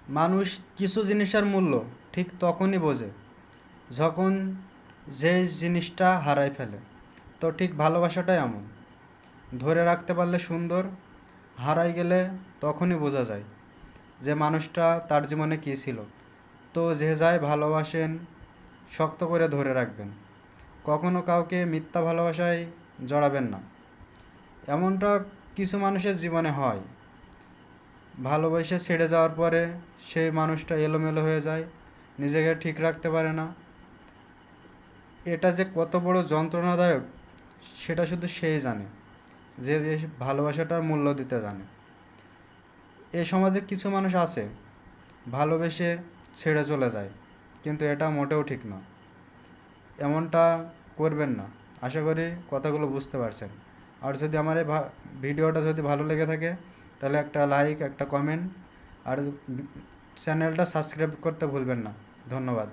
মানুষ কিছু জিনিসের মূল্য ঠিক তখনই বোঝে যখন যে জিনিসটা হারায় ফেলে। তো ঠিক ভালোবাসাটাই এমন, ধরে রাখতে পারলে সুন্দর, হারাই গেলে তখনই বোঝা যায় যে মানুষটা তার জীবনে কী ছিল। তো যে যায় ভালোবাসেন, শক্ত করে ধরে রাখবেন, কখনো কাউকে মিথ্যা ভালোবাসায় জড়াবেন না। এমনটা কিছু মানুষের জীবনে হয়, ভালোবেসে ছেড়ে যাওয়ার পরে সেই মানুষটা এলোমেলো হয়ে যায়, নিজেকে ঠিক রাখতে পারে না। এটা যে কত বড় যন্ত্রণাদায়ক সেটা শুধু সেই জানে, যে যে ভালোবাসাটার মূল্য দিতে জানে। এই সমাজে কিছু মানুষ আছে ভালোবেসে ছেড়ে চলে যায়, কিন্তু এটা মোটেও ঠিক না। এমনটা করবেন না। আশা করি কথাগুলো বুঝতে পারছেন। আর যদি আমার এই ভিডিওটা যদি ভালো লেগে থাকে তাহলে একটা লাইক, একটা কমেন্ট আর চ্যানেলটা সাবস্ক্রাইব করতে ভুলবেন না। ধন্যবাদ।